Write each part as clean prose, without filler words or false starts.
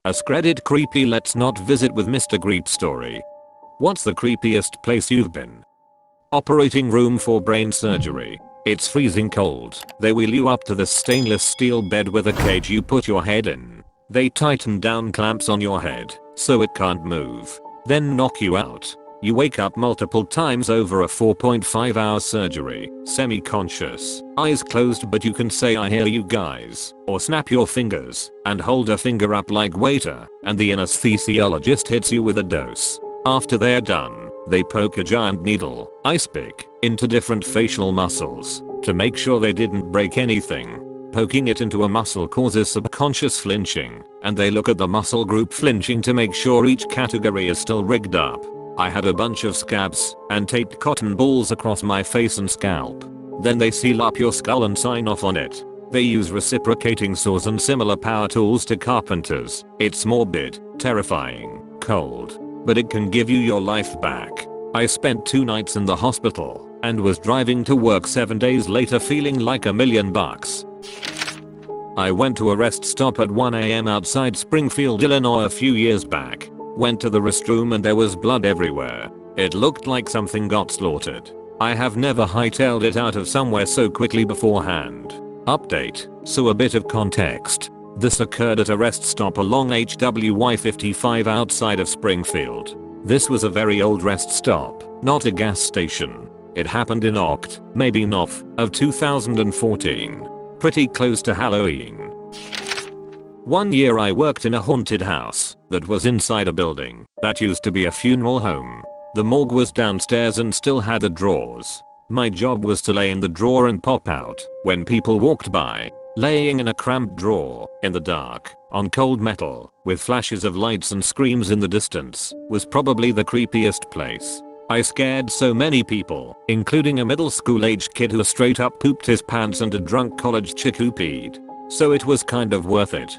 AskReddit creepy. Let's not visit with mr.greatstory. What's the creepiest place you've been? Operating room for brain surgery. It's freezing cold. They wheel you up to the stainless steel bed with a cage you put your head in. They tighten down clamps on your head so it can't move. Then knock you out. You wake up multiple times over a 4.5-hour surgery, semi-conscious, eyes closed, but you can say "I hear you guys," or snap your fingers and hold a finger up like waiter, and the anesthesiologist hits you with a dose. After they're done, they poke a giant needle, ice pick, into different facial muscles to make sure they didn't break anything. Poking it into a muscle causes subconscious flinching, and they look at the muscle group flinching to make sure each category is still rigged up. I had a bunch of scabs and taped cotton balls across my face and scalp. Then they seal up your skull and sign off on it. They use reciprocating saws and similar power tools to carpenters. It's morbid, terrifying, cold, but it can give you your life back. I spent 2 nights in the hospital and was driving to work 7 days later feeling like $1 million. I went to a rest stop at 1 AM outside Springfield, Illinois a few years back. Went to the restroom and there was blood everywhere. It looked like something got slaughtered. I have never hightailed it out of somewhere so quickly beforehand. Update, so a bit of context. This occurred at a rest stop along HWY 55 outside of Springfield. This was a very old rest stop, not a gas station. It happened in maybe Nov, of 2014. Pretty close to Halloween. One year I worked in a haunted house that was inside a building that used to be a funeral home. The morgue was downstairs and still had the drawers. My job was to lay in the drawer and pop out when people walked by. Laying in a cramped drawer, in the dark, on cold metal, with flashes of lights and screams in the distance, was probably the creepiest place. I scared so many people, including a middle school aged kid who straight up pooped his pants and a drunk college chick who peed. So it was kind of worth it.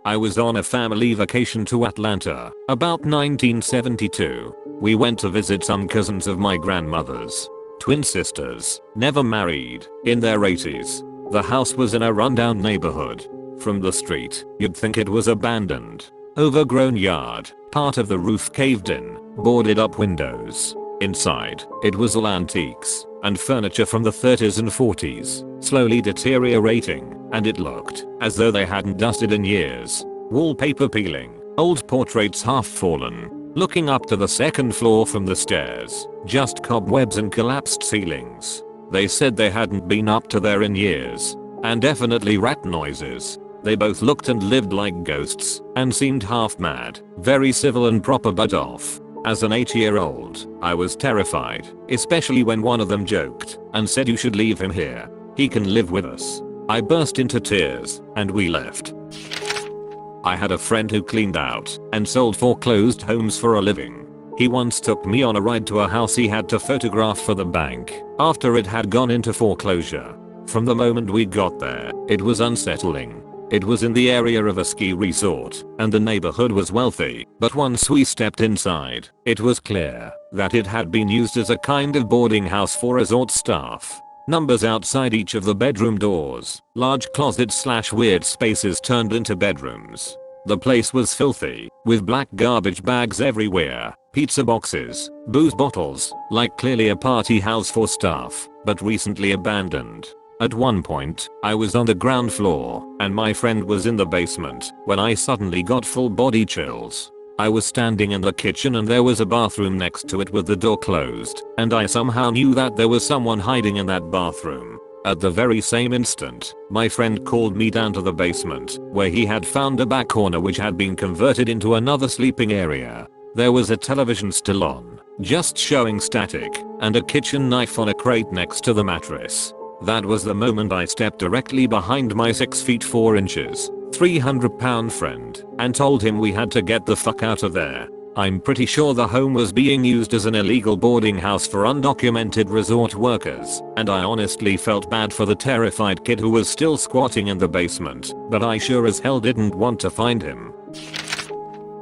I was on a family vacation to Atlanta, about 1972. We went to visit some cousins of my grandmother's. Twin sisters, never married, in their 80s. The house was in a rundown neighborhood. From the street, you'd think it was abandoned. Overgrown yard, part of the roof caved in, boarded up windows. Inside, it was all antiques and furniture from the 30s and 40s, slowly deteriorating, and it looked as though they hadn't dusted in years. Wallpaper peeling, old portraits half fallen. Looking up to the second floor from the stairs, just cobwebs and collapsed ceilings. They said they hadn't been up to there in years, and definitely rat noises. They both looked and lived like ghosts and seemed half mad, very civil and proper but off. As an 8-year-old, I was terrified, especially when one of them joked and said, "You should leave him here. He can live with us." I burst into tears and we left. I had a friend who cleaned out and sold foreclosed homes for a living. He once took me on a ride to a house he had to photograph for the bank after it had gone into foreclosure. From the moment we got there, it was unsettling. It was in the area of a ski resort, and the neighborhood was wealthy, but once we stepped inside, it was clear that it had been used as a kind of boarding house for resort staff. Numbers outside each of the bedroom doors, large closets/weird spaces turned into bedrooms. The place was filthy, with black garbage bags everywhere, pizza boxes, booze bottles, like clearly a party house for staff, but recently abandoned. At one point, I was on the ground floor, and my friend was in the basement, when I suddenly got full body chills. I was standing in the kitchen and there was a bathroom next to it with the door closed, and I somehow knew that there was someone hiding in that bathroom. At the very same instant, my friend called me down to the basement, where he had found a back corner which had been converted into another sleeping area. There was a television still on, just showing static, and a kitchen knife on a crate next to the mattress. That was the moment I stepped directly behind my 6 feet 4 inches, 300-pound friend, and told him we had to get the fuck out of there. I'm pretty sure the home was being used as an illegal boarding house for undocumented resort workers, and I honestly felt bad for the terrified kid who was still squatting in the basement, but I sure as hell didn't want to find him.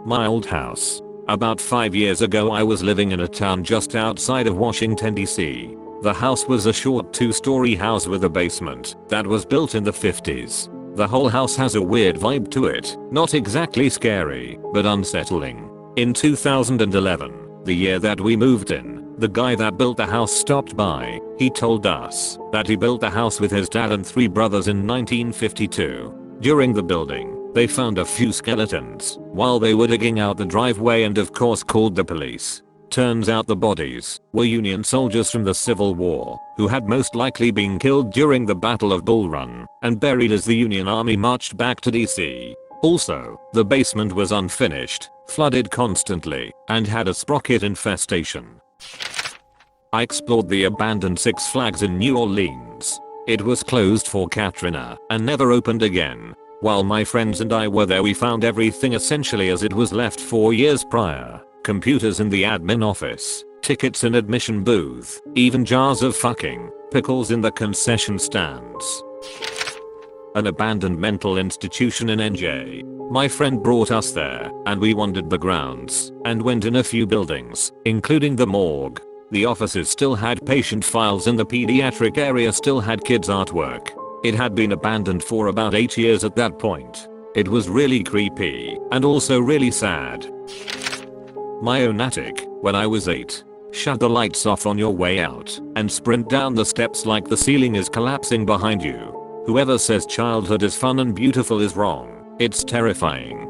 My old house. About 5 years ago I was living in a town just outside of Washington, D.C. The house was a short 2-story house with a basement that was built in the 50s. The whole house has a weird vibe to it, not exactly scary, but unsettling. In 2011, the year that we moved in, the guy that built the house stopped by. He told us that he built the house with his dad and 3 brothers in 1952. During the building, they found a few skeletons while they were digging out the driveway and of course called the police. Turns out the bodies were Union soldiers from the Civil War who had most likely been killed during the Battle of Bull Run and buried as the Union Army marched back to DC. Also, the basement was unfinished, flooded constantly, and had a sprocket infestation. I explored the abandoned Six Flags in New Orleans. It was closed for Katrina and never opened again. While my friends and I were there, we found everything essentially as it was left 4 years prior. Computers in the admin office, tickets in admission booth, even jars of fucking pickles in the concession stands. An abandoned mental institution in NJ. My friend brought us there, and we wandered the grounds, and went in a few buildings, including the morgue. The offices still had patient files and the pediatric area still had kids' artwork. It had been abandoned for about 8 years at that point. It was really creepy, and also really sad. My own attic, when I was 8. Shut the lights off on your way out, and sprint down the steps like the ceiling is collapsing behind you. Whoever says childhood is fun and beautiful is wrong. It's terrifying.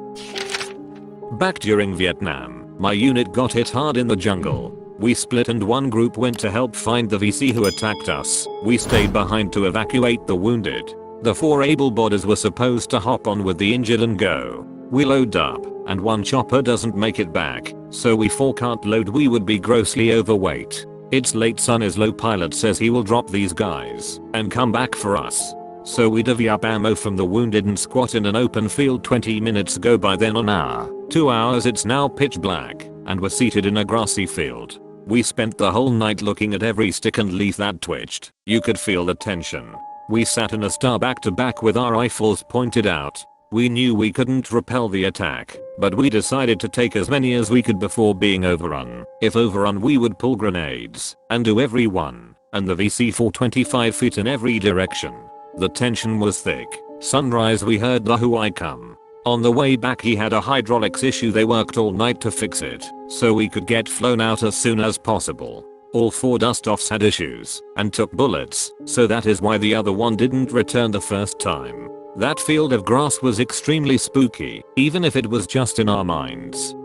Back during Vietnam, my unit got hit hard in the jungle. We split and one group went to help find the VC who attacked us. We stayed behind to evacuate the wounded. The 4 able bodies were supposed to hop on with the injured and go. We load up, and one chopper doesn't make it back, so we 4 can't load. We would be grossly overweight. It's late, sun is low, pilot says he will drop these guys and come back for us. So we divvy up ammo from the wounded and squat in an open field. 20 minutes go by, then an hour, 2 hours, it's now pitch black, and we're seated in a grassy field. We spent the whole night looking at every stick and leaf that twitched. You could feel the tension. We sat in a star back to back with our rifles pointed out. We knew we couldn't repel the attack, but we decided to take as many as we could before being overrun. If overrun, we would pull grenades and do every one, and the VC for 25 feet in every direction. The tension was thick. Sunrise, we heard the Huai come. On the way back he had a hydraulics issue. They worked all night to fix it, so we could get flown out as soon as possible. All 4 dust-offs had issues and took bullets, so that is why the other one didn't return the first time. That field of grass was extremely spooky, even if it was just in our minds.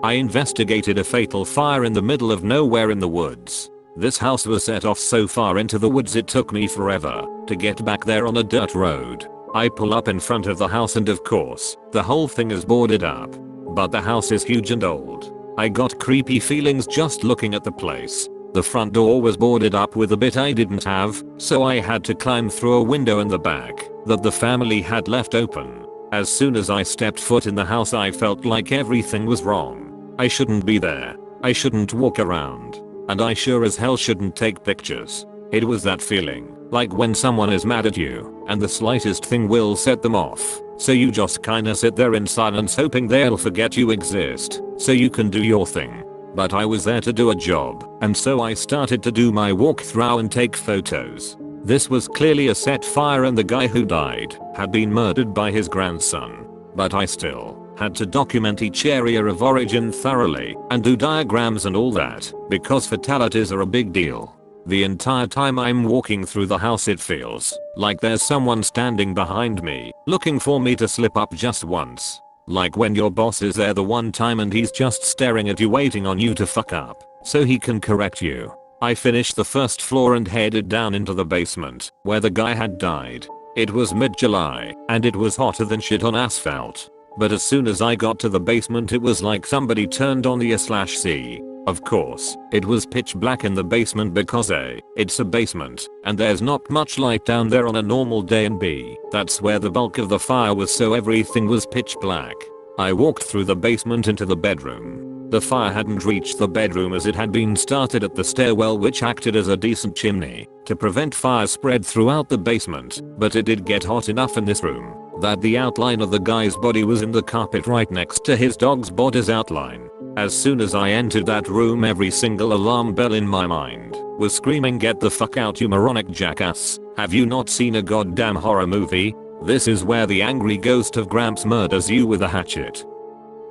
I investigated a fatal fire in the middle of nowhere in the woods. This house was set off so far into the woods it took me forever to get back there on a dirt road. I pull up in front of the house and of course, the whole thing is boarded up. But the house is huge and old. I got creepy feelings just looking at the place. The front door was boarded up with a bit I didn't have, so I had to climb through a window in the back that the family had left open. As soon as I stepped foot in the house I felt like everything was wrong. I shouldn't be there. I shouldn't walk around. And I sure as hell shouldn't take pictures. It was that feeling, like when someone is mad at you, and the slightest thing will set them off. So you just kinda sit there in silence hoping they'll forget you exist, so you can do your thing. But I was there to do a job, and so I started to do my walkthrough and take photos. This was clearly a set fire and the guy who died had been murdered by his grandson. But I still had to document each area of origin thoroughly and do diagrams and all that, because fatalities are a big deal. The entire time I'm walking through the house it feels like there's someone standing behind me, looking for me to slip up just once. Like when your boss is there the one time and he's just staring at you waiting on you to fuck up, so he can correct you. I finished the first floor and headed down into the basement, where the guy had died. It was mid-July, and it was hotter than shit on asphalt. But as soon as I got to the basement it was like somebody turned on the A/C. Of course, it was pitch black in the basement because A, it's a basement, and there's not much light down there on a normal day, and B, that's where the bulk of the fire was, so everything was pitch black. I walked through the basement into the bedroom. The fire hadn't reached the bedroom as it had been started at the stairwell, which acted as a decent chimney to prevent fire spread throughout the basement, but it did get hot enough in this room that the outline of the guy's body was in the carpet right next to his dog's body's outline. As soon as I entered that room every single alarm bell in my mind was screaming, "Get the fuck out, you moronic jackass. Have you not seen a goddamn horror movie? This is where the angry ghost of Gramps murders you with a hatchet.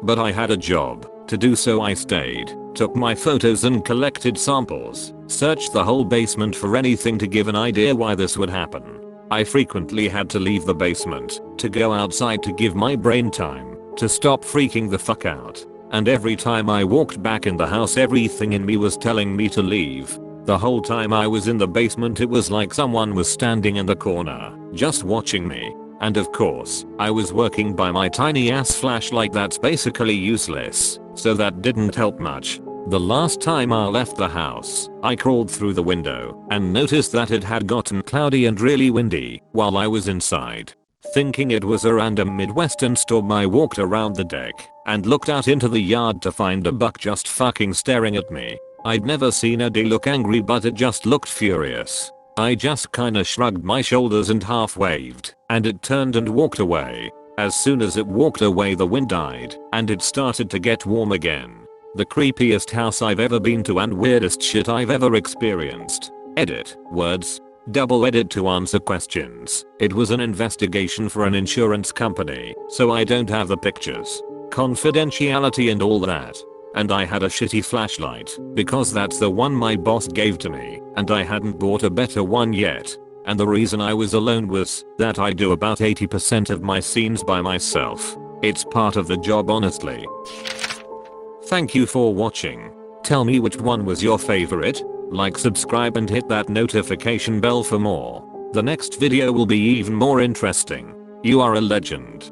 But I had a job to do, so I stayed, took my photos and collected samples, searched the whole basement for anything to give an idea why this would happen. I frequently had to leave the basement to go outside to give my brain time to stop freaking the fuck out. And every time I walked back in the house, everything in me was telling me to leave. The whole time I was in the basement, it was like someone was standing in the corner, just watching me. And of course, I was working by my tiny ass flashlight that's basically useless, so that didn't help much. The last time I left the house, I crawled through the window and noticed that it had gotten cloudy and really windy while I was inside. Thinking it was a random Midwestern storm, I walked around the deck and looked out into the yard to find a buck just fucking staring at me. I'd never seen a deer look angry, but it just looked furious. I just kinda shrugged my shoulders and half waved, and it turned and walked away. As soon as it walked away, the wind died and it started to get warm again. The creepiest house I've ever been to and weirdest shit I've ever experienced. Edit words. Double edit to answer questions. It was an investigation for an insurance company, so I don't have the pictures, confidentiality and all that. And I had a shitty flashlight because that's the one my boss gave to me, and I hadn't bought a better one yet. And the reason I was alone was that I do about 80% of my scenes by myself. It's part of the job, honestly. Thank you for watching. Tell me which one was your favorite. Like, subscribe and hit that notification bell for more. The next video will be even more interesting. You are a legend.